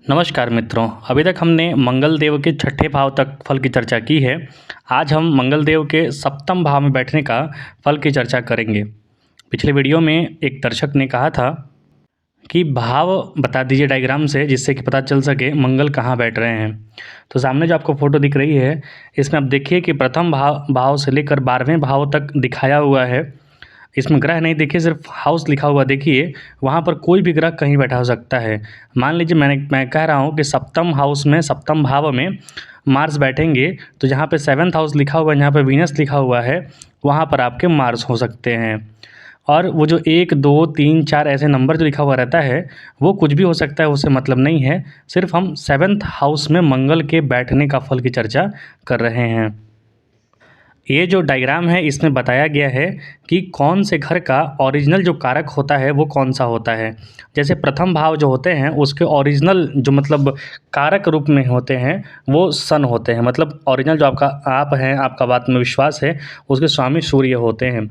नमस्कार मित्रों, अभी तक हमने मंगल देव के छठे भाव तक फल की चर्चा की है। आज हम मंगल देव के सप्तम भाव में बैठने का फल की चर्चा करेंगे। पिछले वीडियो में एक दर्शक ने कहा था कि भाव बता दीजिए डायग्राम से, जिससे कि पता चल सके मंगल कहाँ बैठ रहे हैं। तो सामने जो आपको फोटो दिख रही है, इसमें आप देखिए कि प्रथम भाव से लेकर 12वें भाव तक दिखाया हुआ है। इसमें ग्रह नहीं देखिए, सिर्फ हाउस लिखा हुआ देखिए। वहाँ पर कोई भी ग्रह कहीं बैठा हो सकता है। मान लीजिए मैं कह रहा हूँ कि सप्तम हाउस में, सप्तम भाव में मार्स बैठेंगे, तो जहाँ पे 7th हाउस लिखा हुआ है, जहाँ पे वीनस लिखा हुआ है, वहाँ पर आपके मार्स हो सकते हैं। और वो जो 1 2 3 4 ऐसे नंबर जो लिखा हुआ रहता है, वो कुछ भी हो सकता है, उससे मतलब नहीं है। सिर्फ हम 7th हाउस में मंगल के बैठने का फल की चर्चा कर रहे हैं। ये जो डायग्राम है, इसमें बताया गया है कि कौन से घर का ओरिजिनल जो कारक होता है वो कौन सा होता है। जैसे प्रथम भाव जो होते हैं, उसके ओरिजिनल जो मतलब कारक रूप में होते हैं, वो सन होते हैं। मतलब ओरिजिनल जो आपका आप हैं, आपका बात में विश्वास है, उसके स्वामी सूर्य होते हैं।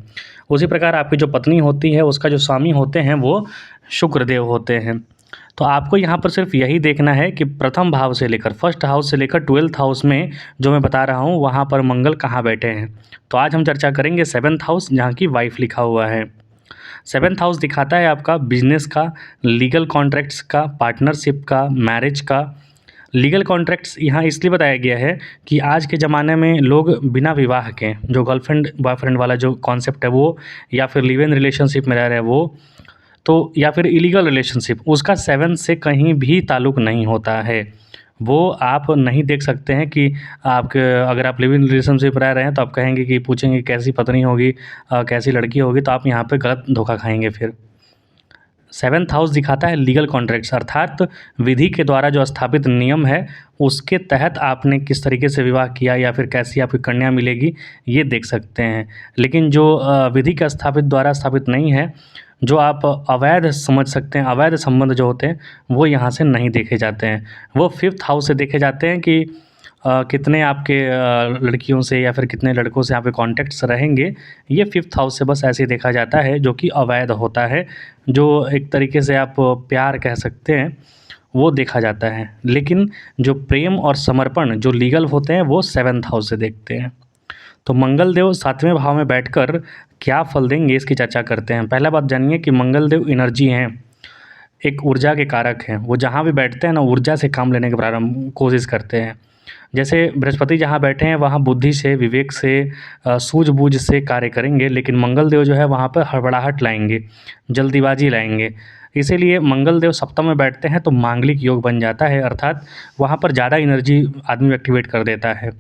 उसी प्रकार आपकी जो पत्नी होती है, उसका जो स्वामी होते हैं वो शुक्र देव होते हैं। तो आपको यहाँ पर सिर्फ यही देखना है कि प्रथम भाव से लेकर, फर्स्ट हाउस से लेकर 12th हाउस में जो मैं बता रहा हूँ, वहाँ पर मंगल कहाँ बैठे हैं। तो आज हम चर्चा करेंगे 7th हाउस, जहाँ की वाइफ लिखा हुआ है। 7th हाउस दिखाता है आपका बिजनेस का, लीगल कॉन्ट्रैक्ट्स का, पार्टनरशिप का, मैरिज का। लीगल कॉन्ट्रैक्ट्स यहाँ इसलिए बताया गया है कि आज के ज़माने में लोग बिना विवाह के, जो गर्लफ्रेंड बॉयफ्रेंड वाला जो कॉन्सेप्ट है वो, या फिर लिव इन रिलेशनशिप में रह रहे हैं वो, तो या फिर इलीगल रिलेशनशिप, उसका 7 से कहीं भी ताल्लुक़ नहीं होता है। वो आप नहीं देख सकते हैं कि आपके, अगर आप लिव इन रिलेशनशिप रह रहे हैं तो आप कहेंगे कि पूछेंगे कैसी पत्नी होगी, कैसी लड़की होगी, तो आप यहाँ पे गलत धोखा खाएंगे। फिर 7th हाउस दिखाता है लीगल कॉन्ट्रैक्ट्स, अर्थात विधि के द्वारा जो स्थापित नियम है, उसके तहत आपने किस तरीके से विवाह किया या फिर कैसी आपकी कन्या मिलेगी, ये देख सकते हैं। लेकिन जो विधि के स्थापित द्वारा स्थापित नहीं है, जो आप अवैध समझ सकते हैं, अवैध संबंध जो होते हैं, वो यहाँ से नहीं देखे जाते हैं। वो 5th हाउस से देखे जाते हैं कि कितने आपके लड़कियों से या फिर कितने लड़कों से आपके कॉन्टैक्ट्स रहेंगे। ये 5th हाउस से बस ऐसे ही देखा जाता है, जो कि अवैध होता है, जो एक तरीके से आप प्यार कह सकते हैं, वो देखा जाता है। लेकिन जो प्रेम और समर्पण जो लीगल होते हैं, वो 7th हाउस से देखते हैं। तो मंगल देव 7वें भाव में बैठकर क्या फल देंगे, इसकी चर्चा करते हैं। पहला बात जानिए कि मंगल देव एनर्जी हैं, एक ऊर्जा के कारक हैं। वो जहाँ भी बैठते हैं ना, ऊर्जा से काम लेने की प्रारंभ कोशिश करते हैं। जैसे बृहस्पति जहाँ बैठे हैं, वहाँ बुद्धि से, विवेक से, सूझबूझ से कार्य करेंगे। लेकिन मंगल देव जो है वहाँ पर हड़बड़ाहट लाएंगे, जल्दीबाजी लाएंगे। इसीलिए मंगल देव सप्तम में बैठते हैं तो मांगलिक योग बन जाता है, अर्थात वहाँ पर ज़्यादा एनर्जी आदमी एक्टिवेट कर देता है।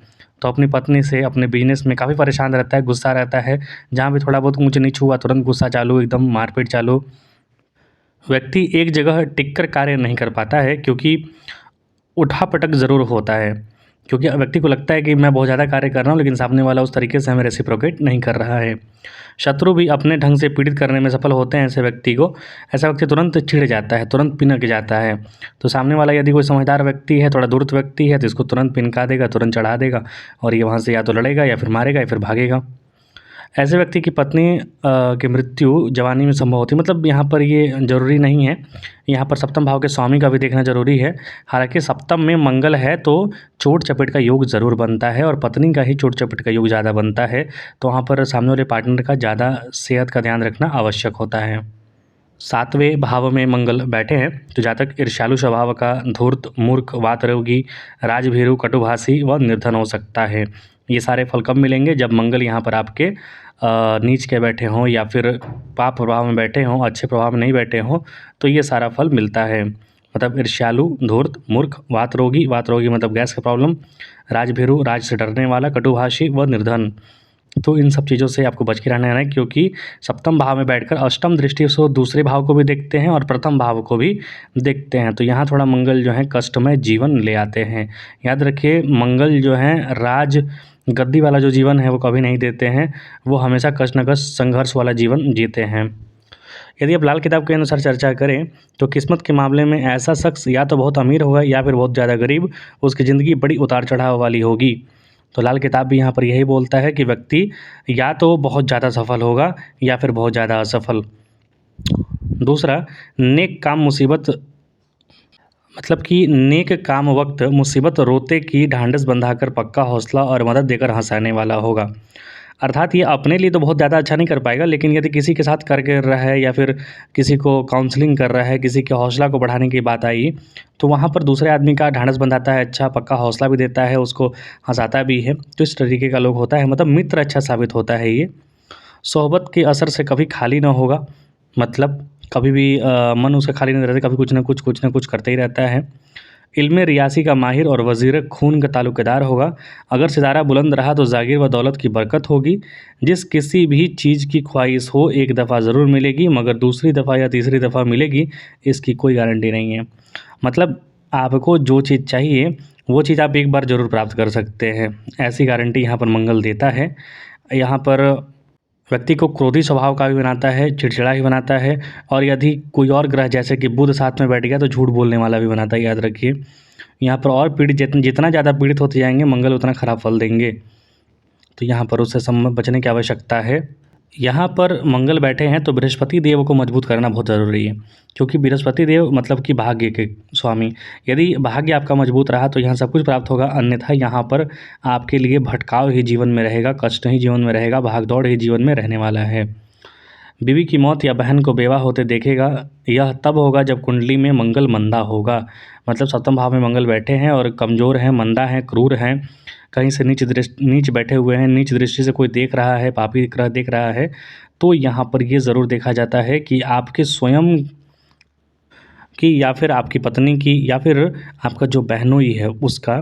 तो अपनी पत्नी से, अपने बिजनेस में काफ़ी परेशान रहता है, गुस्सा रहता है। जहाँ भी थोड़ा बहुत ऊंच नीच हुआ, तुरंत गुस्सा चालू, एकदम मारपीट चालू। व्यक्ति एक जगह टिक कर कार्य नहीं कर पाता है, क्योंकि उठा-पटक ज़रूर होता है। क्योंकि व्यक्ति को लगता है कि मैं बहुत ज़्यादा कार्य कर रहा हूँ, लेकिन सामने वाला उस तरीके से हमें रेसिप्रोकेट नहीं कर रहा है। शत्रु भी अपने ढंग से पीड़ित करने में सफल होते हैं ऐसे व्यक्ति को। ऐसा व्यक्ति तुरंत चिढ़ जाता है, तुरंत पिनक जाता है। तो सामने वाला यदि कोई समझदार व्यक्ति है, थोड़ा धूर्त व्यक्ति है, तो इसको तुरंत पिनका देगा, तुरंत चढ़ा देगा, और ये वहाँ से या तो लड़ेगा या फिर मारेगा या फिर भागेगा। ऐसे व्यक्ति की पत्नी की मृत्यु जवानी में संभव होती है। मतलब यहाँ पर ये ज़रूरी नहीं है, यहाँ पर सप्तम भाव के स्वामी का भी देखना ज़रूरी है। हालांकि सप्तम में मंगल है तो चोट चपेट का योग ज़रूर बनता है, और पत्नी का ही चोट चपेट का योग ज़्यादा बनता है। तो वहाँ पर सामने वाले पार्टनर का ज़्यादा सेहत का ध्यान रखना आवश्यक होता है। 7वें भाव में मंगल बैठे हैं तो जातक ईर्ष्यालु स्वभाव का, धूर्त, मूर्ख, वातरोगी, राजभीरु, कटुभाषी व निर्धन हो सकता है। ये सारे फल कब मिलेंगे? जब मंगल यहाँ पर आपके नीच के बैठे हों, या फिर पाप प्रभाव में बैठे हों, अच्छे प्रभाव में नहीं बैठे हों, तो ये सारा फल मिलता है। मतलब ईर्ष्यालु, धूर्त, मूर्ख, वातरोगी, वातरोगी मतलब गैस का प्रॉब्लम, राजभीरु, राज से डरने वाला, कटुभाषी व निर्धन। तो इन सब चीज़ों से आपको बच के रहना है, क्योंकि सप्तम भाव में बैठकर अष्टम दृष्टि से दूसरे भाव को भी देखते हैं और प्रथम भाव को भी देखते हैं। तो यहाँ थोड़ा मंगल जो है कष्टमय जीवन ले आते हैं। याद रखिए, मंगल जो है राज गद्दी वाला जो जीवन है वो कभी नहीं देते हैं, वो हमेशा कष्ट न कष्ट संघर्ष वाला जीवन जीते हैं। यदि आप लाल किताब के अनुसार चर्चा करें तो किस्मत के मामले में ऐसा शख्स या तो बहुत अमीर होगा या फिर बहुत ज़्यादा गरीब, उसकी ज़िंदगी बड़ी उतार चढ़ाव वाली होगी। तो लाल किताब भी यहाँ पर यही बोलता है कि व्यक्ति या तो बहुत ज़्यादा सफल होगा या फिर बहुत ज़्यादा असफल। दूसरा, नेक काम मुसीबत मतलब कि नेक काम वक्त मुसीबत रोते की ढांढस बंधाकर पक्का हौसला और मदद देकर हंसाने वाला होगा। अर्थात ये अपने लिए तो बहुत ज़्यादा अच्छा नहीं कर पाएगा, लेकिन यदि किसी के साथ कर कर रहा है या फिर किसी को काउंसलिंग कर रहा है, किसी के हौसला को बढ़ाने की बात आई, तो वहाँ पर दूसरे आदमी का ढाँढस बंधाता है, अच्छा पक्का हौसला भी देता है, उसको हँसाता भी है। तो इस तरीके का लोग होता है, मतलब मित्र अच्छा साबित होता है ये। सोहबत के असर से कभी खाली ना होगा, मतलब कभी भी मन उसका खाली नहीं रहता, कभी कुछ न कुछ करते ही रहता है। इल्म रियासी का माहिर और वज़ीर खून का ताल्लुक़दार होगा। अगर सितारा बुलंद रहा तो जागीर व दौलत की बरकत होगी। जिस किसी भी चीज़ की ख्वाहिश हो एक दफ़ा ज़रूर मिलेगी, मगर दूसरी दफ़ा या तीसरी दफ़ा मिलेगी इसकी कोई गारंटी नहीं है। मतलब आपको जो चीज़ चाहिए वो चीज़ आप एक बार ज़रूर प्राप्त कर सकते हैं, ऐसी गारंटी यहाँ पर मंगल देता है। यहाँ पर व्यक्ति को क्रोधी स्वभाव का भी बनाता है, चिड़चिड़ा भी बनाता है, और यदि कोई और ग्रह जैसे कि बुध साथ में बैठ गया तो झूठ बोलने वाला भी बनाता है, याद रखिए। यहाँ पर और पीड़ित जितना ज़्यादा पीड़ित होते जाएंगे मंगल उतना खराब फल देंगे, तो यहाँ पर उससे बचने की आवश्यकता है। यहाँ पर मंगल बैठे हैं तो बृहस्पति देव को मजबूत करना बहुत ज़रूरी है, क्योंकि बृहस्पति देव मतलब कि भाग्य के स्वामी। यदि भाग्य आपका मजबूत रहा तो यहाँ सब कुछ प्राप्त होगा, अन्यथा यहाँ पर आपके लिए भटकाव ही जीवन में रहेगा, कष्ट ही जीवन में रहेगा, भाग-दौड़ ही जीवन में रहने वाला है। बीवी की मौत या बहन को बेवा होते देखेगा, यह तब होगा जब कुंडली में मंगल मंदा होगा। मतलब सप्तम भाव में मंगल बैठे हैं और कमज़ोर हैं, मंदा हैं, क्रूर हैं, कहीं से नीच बैठे हुए हैं, नीच दृष्टि से कोई देख रहा है, पापी ग्रह देख रहा है, तो यहाँ पर ये ज़रूर देखा जाता है कि आपके स्वयं की या फिर आपकी पत्नी की या फिर आपका जो बहनोई है उसका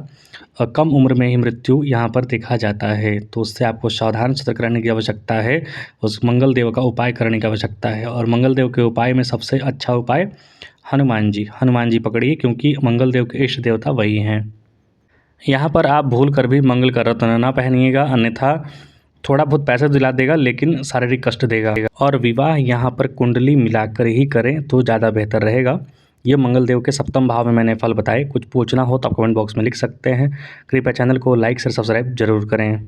कम उम्र में ही मृत्यु यहाँ पर देखा जाता है। तो उससे आपको सावधान सतर्क रहने की आवश्यकता है, उस मंगल देव का उपाय करने की आवश्यकता है। और मंगल देव के उपाय में सबसे अच्छा उपाय हनुमान जी पकड़िए, क्योंकि मंगल देव के इष्ट देवता वही हैं। यहाँ पर आप भूल कर भी मंगल का रत्न ना पहनिएगा, अन्यथा थोड़ा बहुत पैसा दिला देगा लेकिन शारीरिक कष्ट देगा। और विवाह यहाँ पर कुंडली मिलाकर ही करें तो ज़्यादा बेहतर रहेगा। ये मंगल देव के सप्तम भाव में मैंने फल बताए। कुछ पूछना हो तो आप कमेंट बॉक्स में लिख सकते हैं। कृपया चैनल को लाइक शेयर सब्सक्राइब जरूर करें।